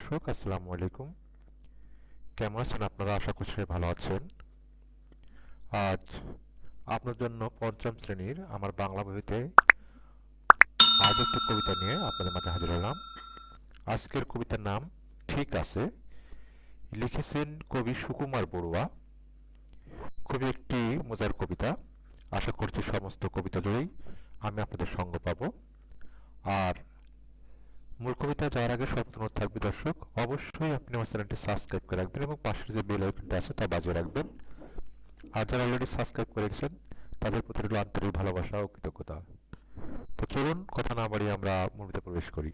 দর্শক, আসসালামু আলাইকুম। কেমন আছেন আপনারা? আশা করছি ভালো আছেন। আজ আপনার জন্য পঞ্চম শ্রেণীর আমার বাংলা বইতে আজ একটি কবিতা নিয়ে আপনাদের মাঝে হাজির হলাম। আজকের কবিতার নাম ঠিক আছে। লিখেছেন কবি সুকুমার বড়ুয়া। খুবই একটি মজার কবিতা। আশা করছি সমস্ত কবিতা জুড়েই আমি আপনাদের সঙ্গ পাবো। আর মূল কবিতা যাওয়ার আগে সতর্ক অনুরোধ থাকবে দর্শক, অবশ্যই আপনি আমার চ্যানেলটি সাবস্ক্রাইব করে রাখবেন এবং পাশের যে বেল আইকনটা আছে তা বাজিয়ে রাখবেন। আর যারা অলরেডি সাবস্ক্রাইব করে রেখেছেন তাদের প্রতি রইল আন্তরিক ভালোবাসা ও কৃতজ্ঞতা। তো চলুন কথা না বাড়িয়ে আমরা মুভিতে প্রবেশ করি।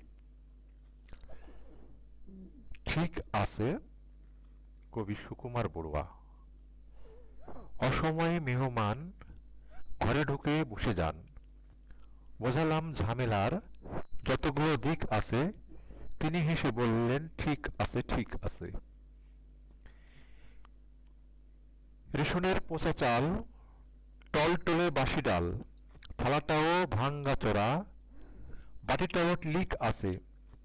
ঠিক আছে। কবি সুকুমার বড়ুয়া। অসময়ে মেহমান ঘরে ঢুকে বসে যান। বোঝালাম ঝামেলার যতগুলো দিক আছে। তিনি হেসে বললেন ঠিক আছে ঠিক আছে। রেশনের পচা চাল, টলটলে বাসি ডাল, থালাটাও ভাঙ্গাচোরা, বাটিটাও লিক আছে।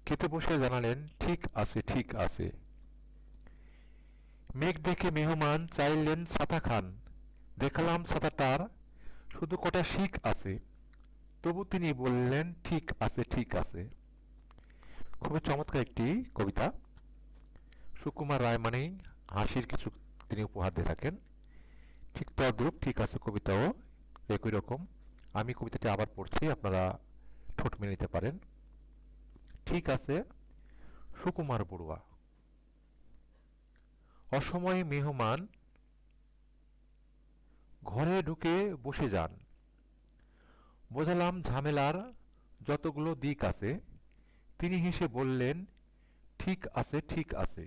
খেতে বসে জানালেন ঠিক আছে ঠিক আছে। মেঘ দেখে মেহমান চাইলেন ছাতা খান। দেখালাম ছাতাটার শুধু কটা শিক আছে। তবু তিনি বললেন ঠিক আছে ঠিক আছে। খুবই চমৎকার একটি কবিতা। সুকুমার রায় মানেই হাসির কিছু তিনি উপহার দিয়ে থাকেন। ঠিক তদ্রূপ ঠিক আছে কবিতাও একই রকম। আমি কবিতাটি আবার পড়ছি, আপনারা ঠোঁট মেলে নিতে পারেন। ঠিক আছে। সুকুমার বড়ুয়া। অসময়ে মেহমান ঘরে ঢুকে বসে যান। বোঝালাম ঝামেলার যতগুলো দিক আছে। তিনি হেসে বললেন ঠিক আছে ঠিক আছে।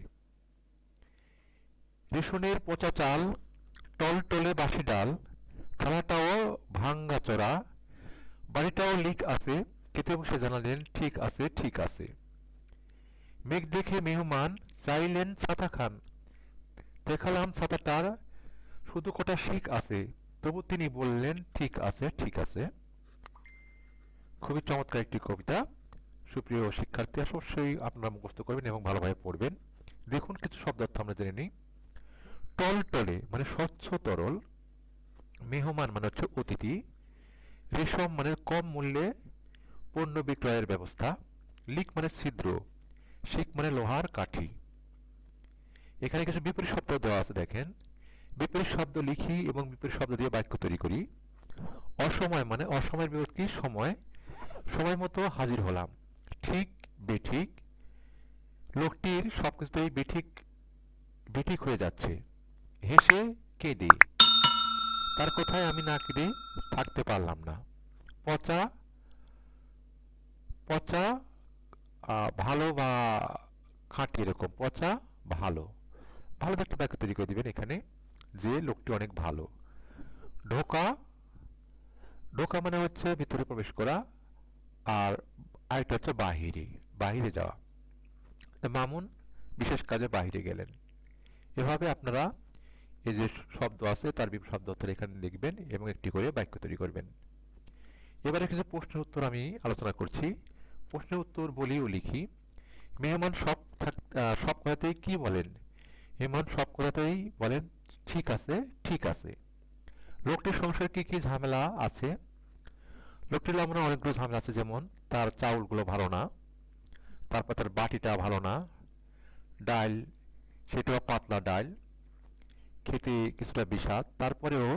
রেশনের পচা চাল, টলটলে বাসি ডাল, থালাটাও ভাঙ্গাচোরা, বাড়িটাও লিক আছে। খেতে বসে জানালেন ঠিক আছে ঠিক আছে। মেঘ দেখে মেহমান চাইলেন ছাতা খান। দেখালাম ছাতাটার শুধু কটা শিক আছে। তবু তিনি বললেন ঠিক আছে ঠিক আছে। খুবই চমৎকার একটি কবিতা। সুপ্রিয় শিক্ষার্থী, অবশ্যই আপনারা মুখস্থ করবেন এবং ভালোভাবে পড়বেন। দেখুন কিছু শব্দার্থ আমরা জেনে নিই। টলটলে মানে স্বচ্ছ তরল, মেহমান মানে হচ্ছে অতিথি, রেশম মানে কম মূল্যে পণ্য বিক্রয়ের ব্যবস্থা, লিক মানে ছিদ্র, শিক মানে লোহার কাঠি। এখানে কিছু বিপরীত শব্দ দেওয়া আছে, দেখেন। বিপরীত শব্দ লিখি এবং বিপরীত শব্দ দিয়ে বাক্য তৈরি করি। অসময় মানে অসময়ের বিপরীত কি? সময়। সময় মতো হাজির হলাম। ঠিক বেঠিক, লোকটির সবকিছুতেই বেঠিক বেঠিক হয়ে যাচ্ছে। হেসে কেঁদে, তার কথায় আমি না কেঁদে থাকতে পারলাম না। পচা পচা ভালো বা খাঁটি, এরকম পচা ভালো। ভালো একটা বাক্য তৈরি করে দিবেন এখানে, যে লোকটি অনেক ভালো। ঢোকা, ঢোকা মানে হচ্ছে ভিতরে প্রবেশ করা। আর আরেকটা হচ্ছে বাহিরে, বাহিরে যাওয়া। মামুন বিশেষ কাজে বাহিরে গেলেন। এভাবে আপনারা এই যে শব্দ আছে তার বিভিন্ন শব্দ অর্থ এখানে লিখবেন এবং একটি করে বাক্য তৈরি করবেন। এবারে কিছু প্রশ্নের উত্তর আমি আলোচনা করছি। প্রশ্নের উত্তর বলি ও লিখি। মেহমান সব কথাতেই কি বলেন? মেহমান সব কথাতেই বলেন ঠিক আছে ঠিক আছে। লোকটির সংসারে কি কি ঝামেলা আছে? লোকটির মনে হয় অনেকগুলো ঝামেলা আছে, যেমন তার চাউলগুলো ভালো না, তারপর তার বাটিটা ভালো না, ডাল সেটাও পাতলা ডাল, খেতে কিছুটা বিষাদ। তারপরেও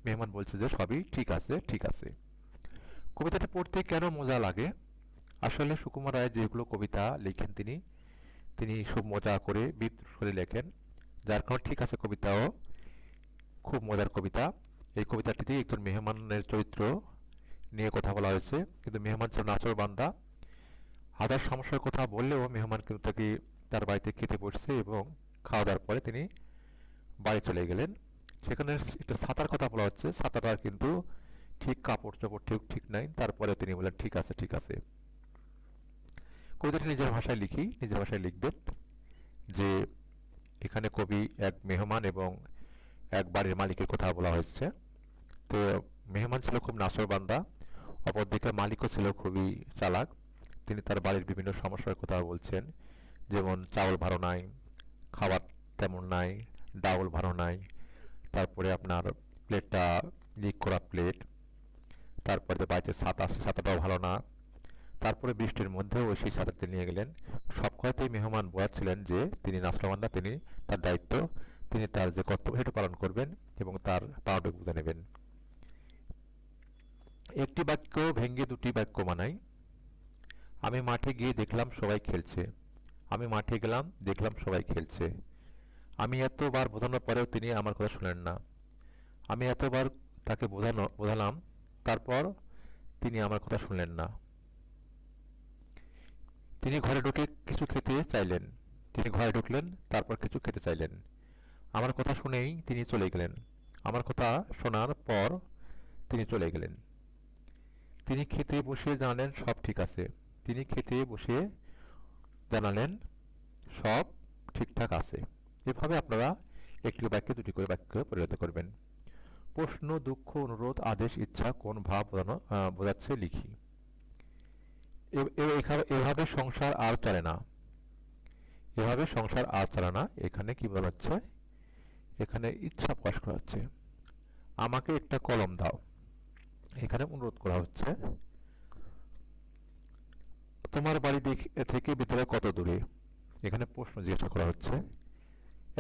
মেহমান বলছে যে সবই ঠিক আছে ঠিক আছে। কবিতাটা পড়তে কেন মজা লাগে? আসলে সুকুমার রায় যেগুলো কবিতা লেখেন তিনি তিনি খুব মজা করে বিদ্রুপালি লেখেন, যার কারণে ঠিক আছে কবিতাও খুব মজার কবিতা। এই কবিতাটিতে একজন মেহমানের চরিত্র নিয়ে কথা বলা হয়েছে, কিন্তু মেহমান ছিল নাছোড়বান্দা। হাজার সমস্যার কথা বললেও মেহমান কিন্তু তাকে তার বাড়িতে খেতে বসছে এবং খাওয়া দাওয়ার পরে তিনি বাড়ি চলে গেলেন। সেখানে একটা ছাতার কথা বলা হচ্ছে, ছাতাটার কিন্তু ঠিক কাপড় চোপড় ঠিক ঠিক নাই। তারপরে তিনি বললেন ঠিক আছে ঠিক আছে। কবিতাটি নিজের ভাষায় লিখি, নিজের ভাষায় লিখবেন যে এখানে কবি এক মেহমান এবং এক বাড়ির মালিকের কথা বলা হচ্ছে। তো মেহমান ছিল খুব নাছোড়বান্দা, অপরদিকে মালিকও ছিল খুবই চালাক। তিনি তার বাড়ির বিভিন্ন সমস্যার কথা বলছেন, যেমন চাউল ভালো নাই, খাবার তেমন নাই, ডাউল ভালো নাই, তারপরে আপনার প্লেটটা লিক করা প্লেট, তারপরে যে বাড়িতে ছাতা আছে ছাতাটাও ভালো না, তারপরে বৃষ্টির মধ্যেও ওই সেই ছাতাতে নিয়ে গেলেন। সব কথাতেই মেহমান বোঝাচ্ছিলেন যে তিনি নাফরমান না, তিনি তার দায়িত্ব, তিনি তার যে কর্তব্য সেটা পালন করবেন এবং তার পাওনাটুকু বুঝে নেবেন। একটি বাক্য ভেঙে দুটি বাক্য বানাই। আমি মাঠে গিয়ে দেখলাম সবাই খেলছে। আমি মাঠে গেলাম, দেখলাম সবাই খেলছে। আমি এতবার বোঝানোর পরেও তিনি আমার কথা শুনলেন না। আমি এতবার তাকে বোঝালাম, তারপর তিনি আমার কথা শুনলেন না। তিনি ঘরে ঢুকে কিছু খেতে চাইলেন। তিনি ঘরে ঢুকলেন, তারপর কিছু খেতে চাইলেন। আমার কথা শুনেই তিনি চলে গেলেন। আমার কথা শোনার পর তিনি চলে গেলেন। তিনি খেতে বসে জানালেন সব ঠিক আছে। তিনি খেতে বসে জানালেন সব ঠিকঠাক আছে। এভাবে আপনারা একটি বাক্যে দুটি করে বাক্য পরিণত করবেন। প্রশ্ন, দুঃখ, অনুরোধ, আদেশ, ইচ্ছা কোন ভাব বোঝাচ্ছে লিখি। এভাবে সংসার আর চলে না। এভাবে সংসার আর চলে না, এখানে কি বলা হচ্ছে? এখানে ইচ্ছা প্রকাশ করা হচ্ছে। আমাকে একটা কলম দাও, এখানে অনুরোধ করা হচ্ছে। তোমার বাড়ি থেকে বিদ্যালয় কত দূরে, এখানে প্রশ্ন জিজ্ঞাসা করা হচ্ছে।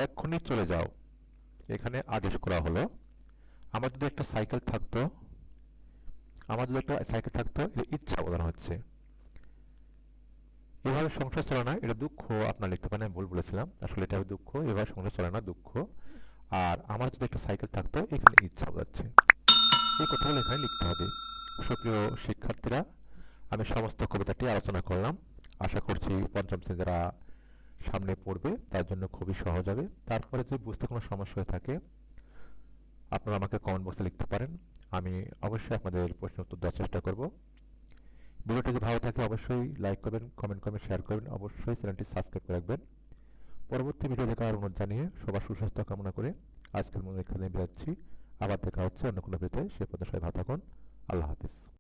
এক্ষুনি চলে যাও, এখানে আদেশ করা হলো। আমার যদি একটা সাইকেল থাকতো, এটা ইচ্ছা বোঝানো হচ্ছে। এভাবে সংসার চলে না, এটা দুঃখ আপনার লিখতে পারেন, আমি ভুল বলেছিলাম, আসলে এটা দুঃখ। এভাবে সংসার চলে না, দুঃখ। আর আমার যদি একটা সাইকেল থাকতো, এখানে ইচ্ছা বোঝাচ্ছে। এই কথাগুলো এখানে লিখতে হবে। সুপ্রিয় শিক্ষার্থীরা, আমি সমস্ত কবিতাটি আলোচনা করলাম। আশা করছি পঞ্চম শ্রেণী যারা সামনে পড়বে তার জন্য খুবই সহজ হবে। তারপরে যদি বুঝতে কোনো সমস্যা হয়ে থাকে আপনারা আমাকে কমেন্ট বক্সে লিখতে পারেন। আমি অবশ্যই আপনাদের প্রশ্নের উত্তর দেওয়ার চেষ্টা করব। ভিডিওটি যদি ভালো থাকে অবশ্যই লাইক করবেন, কমেন্ট করবেন, শেয়ার করবেন, অবশ্যই চ্যানেলটি সাবস্ক্রাইব করে রাখবেন। পরবর্তী ভিডিও দেখার অনুরোধ জানিয়ে সবার সুস্বাস্থ্য কামনা করে আজকের মতো এখানে বিরাচ্ছি। আবার দেখা হচ্ছে অন্য কোনো ভিডিওতে। সে পর্যন্ত সবাই ভালো থাকুন। আল্লাহ হাফিজ।